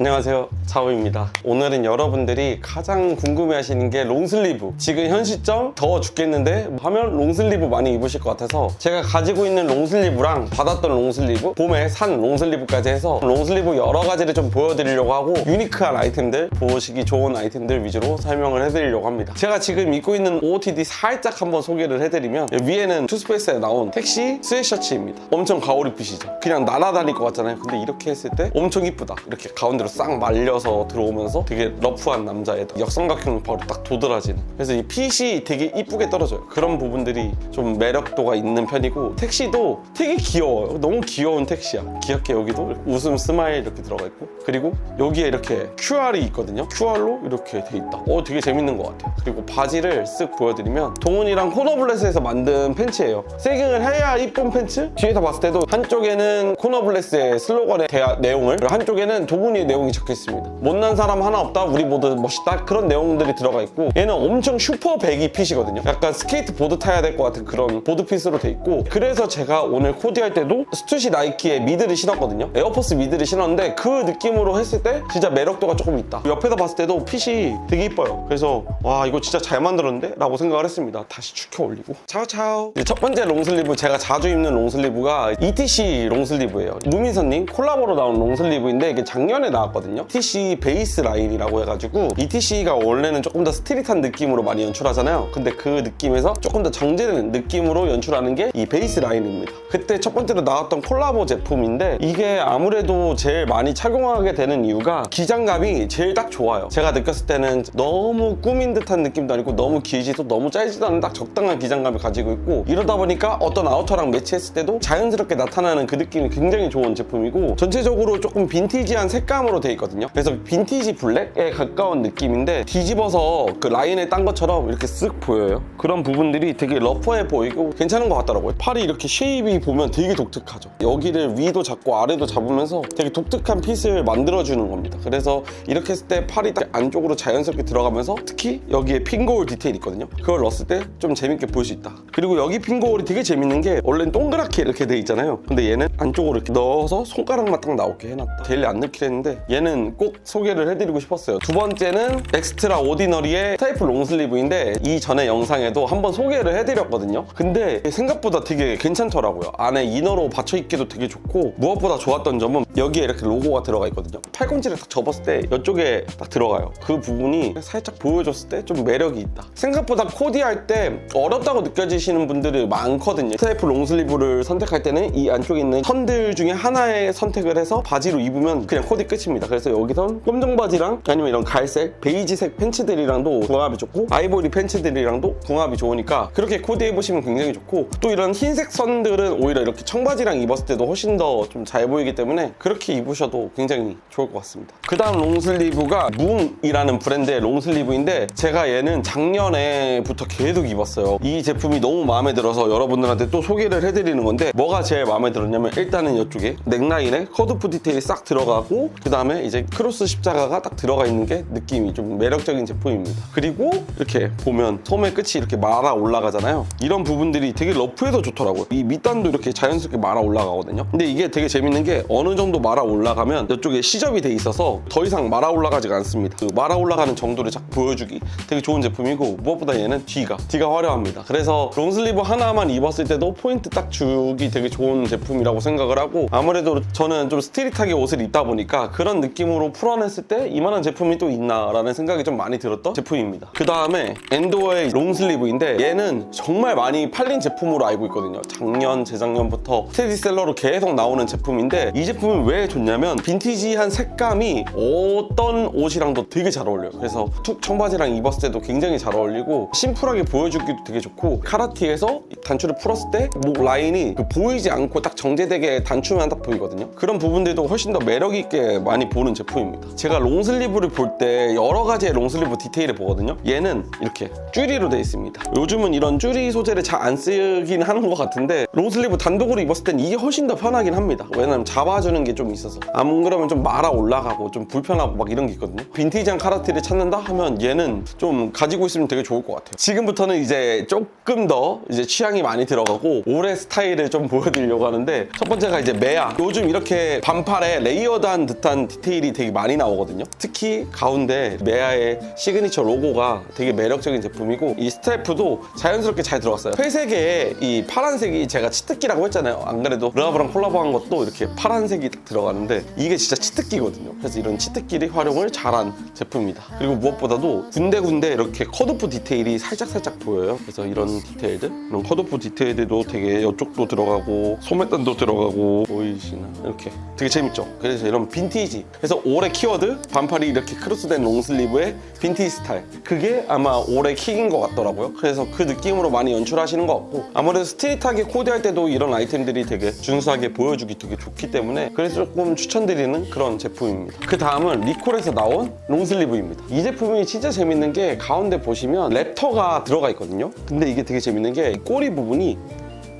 안녕하세요, 차오입니다. 오늘은 여러분들이 가장 궁금해하시는 게 롱슬리브. 지금 현 시점 더워 죽겠는데 하면 롱슬리브 많이 입으실 것 같아서 제가 가지고 있는 롱슬리브랑 받았던 롱슬리브, 봄에 산 롱슬리브까지 해서 롱슬리브 여러 가지를 좀 보여드리려고 하고 유니크한 아이템들, 보시기 좋은 아이템들 위주로 설명을 해드리려고 합니다. 제가 지금 입고 있는 OOTD 살짝 한번 소개를 해드리면 위에는 투스페이스에 나온 택시 스웨셔츠입니다. 엄청 가오리빛이죠. 그냥 날아다닐 것 같잖아요. 근데 이렇게 했을 때 엄청 이쁘다. 이렇게 가운데로 싹 말려서 들어오면서 되게 러프한 남자의 역삼각형으로 바로 딱 도드라지는, 그래서 이 핏이 되게 이쁘게 떨어져요. 그런 부분들이 좀 매력도가 있는 편이고, 택시도 되게 귀여워요. 너무 귀여운 택시야. 귀엽게 여기도 웃음 스마일 이렇게 들어가 있고, 그리고 여기에 이렇게 QR이 있거든요. QR로 이렇게 돼 있다. 되게 재밌는 것 같아요. 그리고 바지를 쓱 보여드리면 동훈이랑 코너블레스에서 만든 팬츠예요. 세깅을 해야 이쁜 팬츠? 뒤에서 봤을 때도 한쪽에는 코너블레스의 슬로건의 내용을, 한쪽에는 동훈이의 내용이 적혀 있습니다. 못난 사람 하나 없다, 우리 모두 멋있다, 그런 내용들이 들어가 있고, 얘는 엄청 슈퍼 배기 핏이거든요. 약간 스케이트보드 타야 될 것 같은 그런 보드 핏으로 돼 있고, 그래서 제가 오늘 코디할 때도 스투시 나이키의 미드를 신었거든요. 에어포스 미드를 신었는데 그 느낌으로 했을 때 진짜 매력도가 조금 있다. 옆에서 봤을 때도 핏이 되게 이뻐요. 그래서 와, 이거 진짜 잘 만들었는데? 라고 생각을 했습니다. 다시 축혀 올리고 차오차오. 첫 번째 롱슬리브, 제가 자주 입는 롱슬리브가 ETC 롱슬리브예요. 무민선님 콜라보로 나온 롱슬리브인데 이게 작년에 나왔거든요. ETC 베이스 라인이라고 해가지고, ETC가 원래는 조금 더 스트릿한 느낌으로 많이 연출하잖아요. 근데 그 느낌에서 조금 더 정제된 느낌으로 연출하는 게 이 베이스 라인입니다. 그때 첫 번째로 나왔던 콜라보 제품인데, 이게 아무래도 제일 많이 착용하게 되는 이유가 기장감이 제일 딱 좋아요. 제가 느꼈을 때는 너무 꾸민 듯한 느낌도 아니고 너무 길지도 너무 짧지도 않은 딱 적당한 기장감을 가지고 있고, 이러다 보니까 어떤 아우터랑 매치했을 때도 자연스럽게 나타나는 그 느낌이 굉장히 좋은 제품이고, 전체적으로 조금 빈티지한 색감으로 돼 있거든요. 그래서 빈티지 블랙에 가까운 느낌인데, 뒤집어서 그 라인에 딴 것처럼 이렇게 쓱 보여요. 그런 부분들이 되게 러프해 보이고 괜찮은 것 같더라고요. 팔이 이렇게 쉐입이 보면 되게 독특하죠. 여기를 위도 잡고 아래도 잡으면서 되게 독특한 핏을 만들어주는 겁니다. 그래서 이렇게 했을 때 팔이 딱 안쪽으로 자연스럽게 들어가면서, 특히 여기에 핀고울 디테일 있거든요. 그걸 넣었을 때 좀 재밌게 보일 수 있다. 그리고 여기 핀고울이 되게 재밌는 게, 원래는 동그랗게 이렇게 돼 있잖아요. 근데 얘는 안쪽으로 이렇게 넣어서 손가락만 딱 나오게 해놨다. 데일리 안 넣기로 했는데 얘는 꼭 소개를 해드리고 싶었어요. 두 번째는 엑스트라 오디너리의 스타이프 롱슬리브인데, 이전에 영상에도 한번 소개를 해드렸거든요. 근데 생각보다 되게 괜찮더라고요. 안에 이너로 받쳐 입기도 되게 좋고, 무엇보다 좋았던 점은 여기에 이렇게 로고가 들어가 있거든요. 팔꿈치를 딱 접었을 때 이쪽에 딱 들어가요. 그 부분이 살짝 보여줬을 때 좀 매력이 있다. 생각보다 코디할 때 어렵다고 느껴지시는 분들이 많거든요. 스타이프 롱슬리브를 선택할 때는 이 안쪽에 있는 선들 중에 하나의 선택을 해서 바지로 입으면 그냥 코디 끝입니다. 그래서 여기선 검정 바지랑 아니면 이런 갈색, 베이지색 팬츠들이랑도 궁합이 좋고, 아이보리 팬츠들이랑도 궁합이 좋으니까 그렇게 코디해보시면 굉장히 좋고, 또 이런 흰색 선들은 오히려 이렇게 청바지랑 입었을 때도 훨씬 더 좀 잘 보이기 때문에 그렇게 입으셔도 굉장히 좋을 것 같습니다. 그 다음 롱슬리브가 뭉이라는 브랜드의 롱슬리브인데, 제가 얘는 작년에부터 계속 입었어요. 이 제품이 너무 마음에 들어서 여러분들한테 또 소개를 해드리는 건데, 뭐가 제일 마음에 들었냐면, 일단은 이쪽에 넥라인에 컷오프 디테일이 싹 들어가고, 그 다음에 이제 크로스 십자가가 딱 들어가 있는 게 느낌이 좀 매력적인 제품입니다. 그리고 이렇게 보면 소매 끝이 이렇게 말아 올라가잖아요. 이런 부분들이 되게 러프해서 좋더라고요. 이 밑단도 이렇게 자연스럽게 말아 올라가거든요. 근데 이게 되게 재밌는 게, 어느 정도 말아 올라가면 이쪽에 시접이 돼 있어서 더 이상 말아 올라가지가 않습니다. 그 말아 올라가는 정도를 쫙 보여주기 되게 좋은 제품이고, 무엇보다 얘는 뒤가 화려합니다. 그래서 롱슬리브 하나만 입었을 때도 포인트 딱 주기 되게 좋은 제품이라고 생각을 하고, 아무래도 저는 좀 스트릿하게 옷을 입다 보니까 그런 느낌으로 풀어냈을 때 이만한 제품이 또 있나 라는 생각이 좀 많이 들었던 제품입니다. 그 다음에 엔도어의 롱슬리브인데, 얘는 정말 많이 팔린 제품으로 알고 있거든요. 작년, 재작년부터 스테디셀러로 계속 나오는 제품인데, 이 제품은 왜 좋냐면 빈티지한 색감이 어떤 옷이랑도 되게 잘 어울려요. 그래서 툭 청바지랑 입었을 때도 굉장히 잘 어울리고, 심플하게 보여주기도 되게 좋고, 카라티에서 단추를 풀었을 때 목 라인이 보이지 않고 딱 정제되게 단추만 딱 보이거든요. 그런 부분들도 훨씬 더 매력 있게 많이 보는 제품입니다. 제가 롱슬리브를 볼 때 여러 가지의 롱슬리브 디테일을 보거든요. 얘는 이렇게 쭈리로 되어 있습니다. 요즘은 이런 쭈리 소재를 잘 안 쓰긴 하는 것 같은데, 롱슬리브 단독으로 입었을 땐 이게 훨씬 더 편하긴 합니다. 왜냐면 잡아주는 게 좀 있어서, 안 그러면 좀 말아 올라가고 좀 불편하고 막 이런 게 있거든요. 빈티지한 카라티를 찾는다 하면 얘는 좀 가지고 있으면 되게 좋을 것 같아요. 지금부터는 이제 조금 더 이제 취향이 많이 들어가고 올해 스타일을 좀 보여드리려고 하는데, 첫 번째가 이제 메아. 요즘 이렇게 반팔에 레이어드한 듯한 디테일이 되게 많이 나오거든요. 특히 가운데 메아의 시그니처 로고가 되게 매력적인 제품이고, 이 스트래프도 자연스럽게 잘 들어갔어요. 회색에 이 파란색이 제가 치트키라고 했잖아요. 안 그래도 르하브랑 콜라보한 것도 이렇게 파란색이 딱 들어가는데 이게 진짜 치트키거든요. 그래서 이런 치트키를 활용을 잘한 제품입니다. 그리고 무엇보다도 군데군데 이렇게 컷오프 디테일이 살짝 보여요. 그래서 이런 디테일들, 이런 컷오프 디테일들도 되게 이쪽도 들어가고 소매단도 들어가고, 보이시나? 이렇게 되게 재밌죠? 그래서 이런 빈티지, 그래서 올해 키워드 반팔이 이렇게 크로스된 롱슬리브의 빈티지 스타일, 그게 아마 올해 킥인 것 같더라고요. 그래서 그 느낌으로 많이 연출하시는 것 같고, 아무래도 스트릿하게 코디할 때도 이런 아이템들이 되게 준수하게 보여주기 되게 좋기 때문에 그래서 조금 추천드리는 그런 제품입니다. 그 다음은 리콜에서 나온 롱슬리브입니다. 이 제품이 진짜 재밌는 게 가운데 보시면 랩터가 들어가 있거든요. 근데 이게 되게 재밌는 게 꼬리 부분이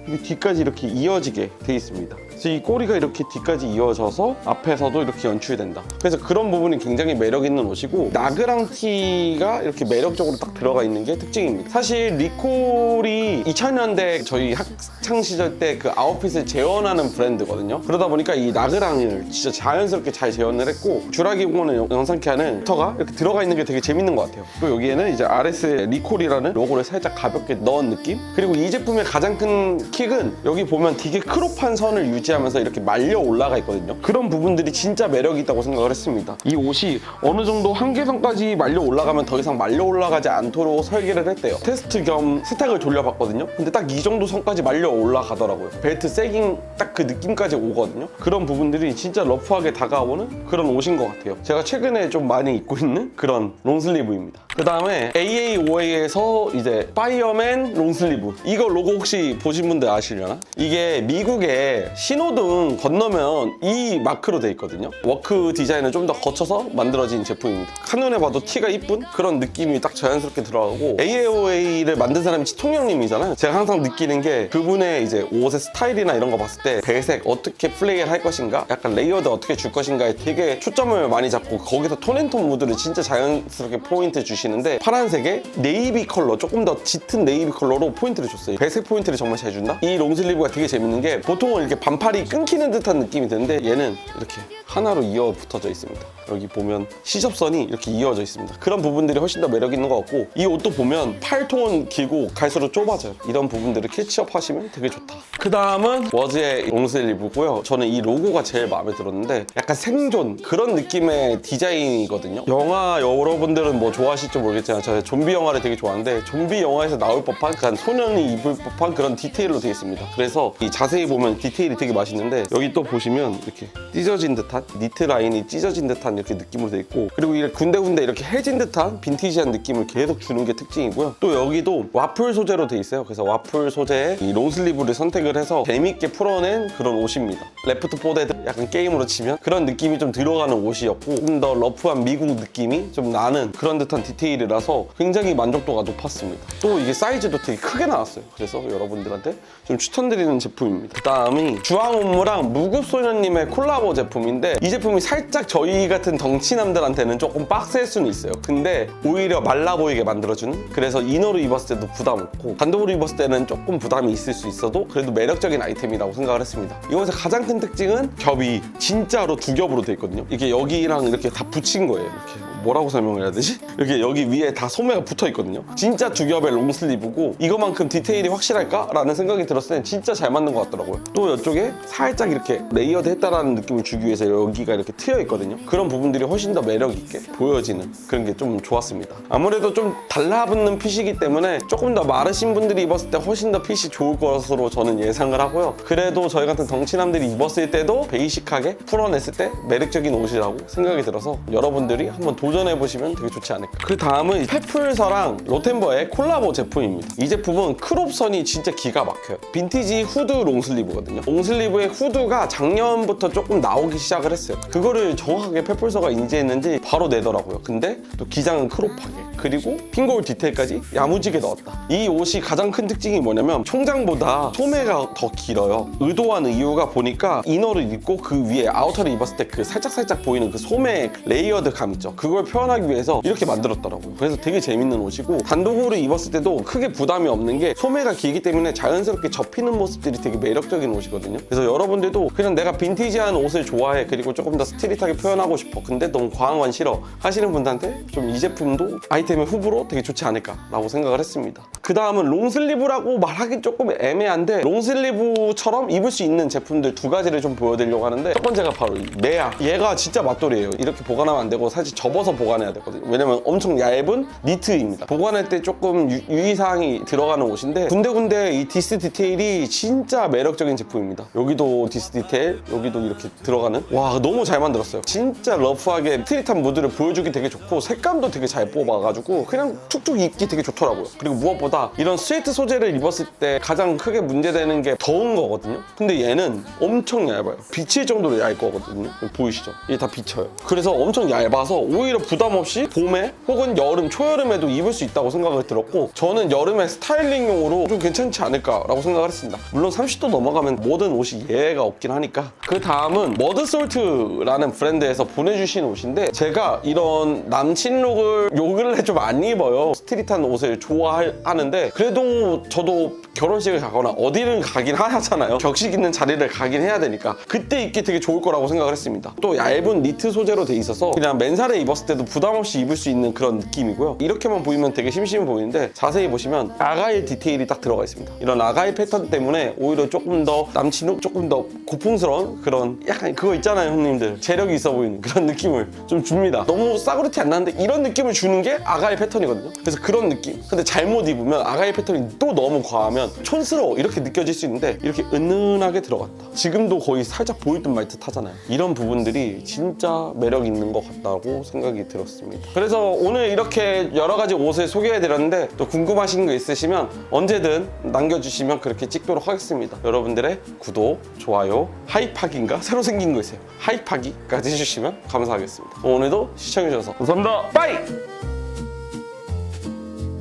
이게 뒤까지 이렇게 이어지게 돼 있습니다. 그래서 이 꼬리가 이렇게 뒤까지 이어져서 앞에서도 이렇게 연출된다. 그래서 그런 부분이 굉장히 매력 있는 옷이고, 나그랑 티가 이렇게 매력적으로 딱 들어가 있는 게 특징입니다. 사실 리콜이 2000년대 저희 학창 시절 때 그 아웃핏을 재현하는 브랜드거든요. 그러다 보니까 이 나그랑을 진짜 자연스럽게 잘 재현을 했고, 주라기 공원을 영상케 하는 터가 이렇게 들어가 있는 게 되게 재밌는 것 같아요. 그리고 여기에는 이제 RS의 리콜이라는 로고를 살짝 가볍게 넣은 느낌? 그리고 이 제품의 가장 큰 킥은 여기 보면 되게 크롭한 선을 유지하면서 이렇게 말려 올라가 있거든요. 그런 부분들이 진짜 매력이 있다고 생각을 했습니다. 이 옷이 어느 정도 한계선까지 말려 올라가면 더 이상 말려 올라가지 않도록 설계를 했대요. 테스트 겸 스탁을 돌려봤거든요. 근데 딱 이 정도 선까지 말려 올라가더라고요. 벨트 세깅 딱 그 느낌까지 오거든요. 그런 부분들이 진짜 러프하게 다가오는 그런 옷인 것 같아요. 제가 최근에 좀 많이 입고 있는 그런 롱슬리브입니다. 그 다음에 AAOA에서 이제 파이어맨 롱슬리브, 이거 로고 혹시 보신 분들 아시려나? 이게 미국의 신호등 건너면 이 마크로 돼 있거든요. 워크 디자인을 좀 더 거쳐서 만들어진 제품입니다. 한눈에 봐도 티가 이쁜 그런 느낌이 딱 자연스럽게 들어가고, AAOA를 만든 사람이 치통령님이잖아요. 제가 항상 느끼는 게 그분의 이제 옷의 스타일이나 이런 거 봤을 때 배색 어떻게 플레이를 할 것인가, 약간 레이어드 어떻게 줄 것인가에 되게 초점을 많이 잡고, 거기서 톤앤톤 무드를 진짜 자연스럽게 포인트 주시는데, 파란색에 네이비 컬러, 조금 더 짙은 네이비 컬러로 포인트를 줬어요. 배색 포인트를 정말 잘 준다? 이 롱슬리브가 되게 재밌는 게, 보통은 이렇게 반팔이 끊기는 듯한 느낌이 드는데 얘는 이렇게 하나로 이어 붙어져 있습니다. 여기 보면 시접선이 이렇게 이어져 있습니다. 그런 부분들이 훨씬 더 매력 있는 것 같고, 이 옷도 보면 팔통은 길고 갈수록 좁아져요. 이런 부분들을 캐치업 하시면 되게 좋다. 그 다음은 워즈의 롱슬리브고요. 저는 이 로고가 제일 마음에 들었는데, 약간 생존 그런 느낌의 디자인이거든요. 영화 여러분들은 뭐 좋아하실지 모르겠지만 제가 좀비 영화를 되게 좋아하는데, 좀비 영화에서 나올 법한, 약간 소년이 입을 법한 그런 디테일로 되어 있습니다. 그래서 이 자세히 보면 디테일이 되게 맛있는데, 여기 또 보시면 이렇게 찢어진 듯한 니트 라인이 찢어진 듯한 이렇게 느낌으로 되어 있고, 그리고 이렇게 군데군데 이렇게 해진 듯한 빈티지한 느낌을 계속 주는 게 특징이고요. 또 여기도 와플 소재로 되어 있어요. 그래서 와플 소재의 이 롱슬리브를 선택을 해서 재밌게 풀어낸 그런 옷입니다. 레프트 포데드, 약간 게임으로 치면 그런 느낌이 좀 들어가는 옷이었고, 좀 더 러프한 미국 느낌이 좀 나는 그런 듯한 디테일이라서 굉장히 만족도가 높았습니다. 또 이게 사이즈도 되게 크게 나왔어요. 그래서 여러분들한테 좀 추천드리는 제품입니다. 그 다음이 주황온무랑 무급소년님의 콜라보 제품인데, 이 제품이 살짝 저희 같은 덩치남들한테는 조금 빡셀 수는 있어요. 근데 오히려 말라 보이게 만들어주는, 그래서 이너로 입었을 때도 부담 없고 단독으로 입었을 때는 조금 부담이 있을 수 있어도 그래도 매력적인 아이템이라고 생각을 했습니다. 이것의 가장 큰 특징은 겹이 진짜로 두 겹으로 돼 있거든요. 이게 여기랑 이렇게 다 붙인 거예요. 이렇게 뭐라고 설명해야 되지? 이렇게 여기 위에 다 소매가 붙어 있거든요. 진짜 두 겹의 롱슬리브고, 이거만큼 디테일이 확실할까? 라는 생각이 들었을 땐 진짜 잘 맞는 것 같더라고요. 또 이쪽에 살짝 이렇게 레이어드 했다라는 느낌을 주기 위해서 여기가 이렇게 트여 있거든요. 그런 부분들이 훨씬 더 매력 있게 보여지는 그런 게 좀 좋았습니다. 아무래도 좀 달라붙는 핏이기 때문에 조금 더 마르신 분들이 입었을 때 훨씬 더 핏이 좋을 것으로 저는 예상을 하고요. 그래도 저희 같은 덩치남들이 입었을 때도 베이식하게 풀어냈을 때 매력적인 옷이라고 생각이 들어서 여러분들이 한번 도전해보시면 되게 좋지 않을까. 그 다음은 페플서랑 로템버의 콜라보 제품입니다. 이 제품은 크롭선이 진짜 기가 막혀요. 빈티지 후드 롱슬리브거든요. 롱슬리브의 후드가 작년부터 조금 나오기 시작을 했어요. 그거를 정확하게 페플서가 인지했는지 바로 내더라고요. 근데 또 기장은 크롭하게, 그리고 핑거울 디테일까지 야무지게 넣었다. 이 옷이 가장 큰 특징이 뭐냐면 총장보다 소매가 더 길어요. 의도한 이유가 보니까 이너를 입고 그 위에 아우터를 입었을 때 그 살짝살짝 보이는 그 소매 레이어드 감 있죠. 그걸 그걸 표현하기 위해서 이렇게 만들었더라고요. 그래서 되게 재밌는 옷이고 단독으로 입었을 때도 크게 부담이 없는 게 소매가 길기 때문에 자연스럽게 접히는 모습들이 되게 매력적인 옷이거든요. 그래서 여러분들도 그냥 내가 빈티지한 옷을 좋아해, 그리고 조금 더 스트릿하게 표현하고 싶어, 근데 너무 과한 건 싫어 하시는 분들한테 좀 이 제품도 아이템의 후보로 되게 좋지 않을까라고 생각을 했습니다. 그 다음은 롱슬리브라고 말하기 조금 애매한데 롱슬리브처럼 입을 수 있는 제품들 두 가지를 좀 보여드리려고 하는데, 첫 번째가 바로 이 메아. 얘가 진짜 맛돌이에요. 이렇게 보관하면 안 되고 사실 접어서 보관해야 되거든요. 왜냐면 엄청 얇은 니트입니다. 보관할 때 조금 유의사항이 들어가는 옷인데 군데군데 이 디스 디테일이 진짜 매력적인 제품입니다. 여기도 디스 디테일, 여기도 이렇게 들어가는, 와 너무 잘 만들었어요. 진짜 러프하게 스트릿한 무드를 보여주기 되게 좋고 색감도 되게 잘 뽑아가지고 그냥 툭툭 입기 되게 좋더라고요. 그리고 무엇보다 이런 스웨이트 소재를 입었을 때 가장 크게 문제되는 게 더운 거거든요. 근데 얘는 엄청 얇아요. 비칠 정도로 얇거든요. 보이시죠? 이게 다 비쳐요. 그래서 엄청 얇아서 오히려 부담 없이 봄에 혹은 여름, 초여름에도 입을 수 있다고 생각을 들었고, 저는 여름에 스타일링용으로 좀 괜찮지 않을까라고 생각을 했습니다. 물론 30도 넘어가면 모든 옷이 예외가 없긴 하니까. 그 다음은 머드솔트라는 브랜드에서 보내주신 옷인데, 제가 이런 남친 룩을 요 근래 좀 안 입어요. 스트릿한 옷을 좋아하는데 그래도 저도 결혼식을 가거나 어디를 가긴 하잖아요. 격식 있는 자리를 가긴 해야 되니까 그때 입기 되게 좋을 거라고 생각을 했습니다. 또 얇은 니트 소재로 돼 있어서 그냥 맨살에 입었을 때도 부담 없이 입을 수 있는 그런 느낌이고요. 이렇게만 보이면 되게 심심해 보이는데 자세히 보시면 아가일 디테일이 딱 들어가 있습니다. 이런 아가일 패턴 때문에 오히려 조금 더 남친 룩, 조금 더 고풍스러운 그런, 약간 그거 있잖아요 형님들, 재력이 있어 보이는 그런 느낌을 좀 줍니다. 너무 싸구려티 안 나는데 이런 느낌을 주는 게 아가일 패턴이거든요. 그래서 그런 느낌. 근데 잘못 입으면 아가일 패턴이 또 너무 과하면 촌스러워 이렇게 느껴질 수 있는데, 이렇게 은은하게 들어갔다. 지금도 거의 살짝 보일 듯 말 듯 하잖아요. 이런 부분들이 진짜 매력 있는 것 같다고 생각이 들었습니다. 그래서 오늘 이렇게 여러 가지 옷을 소개해드렸는데, 또 궁금하신 거 있으시면 언제든 남겨주시면 그렇게 찍도록 하겠습니다. 여러분들의 구독, 좋아요, 하이파기인가? 새로 생긴 거 있어요. 하이파기까지 해주시면 감사하겠습니다. 오늘도 시청해주셔서 감사합니다. 빠이!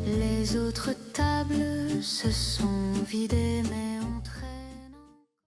Les autres tables se sont vidées, mais on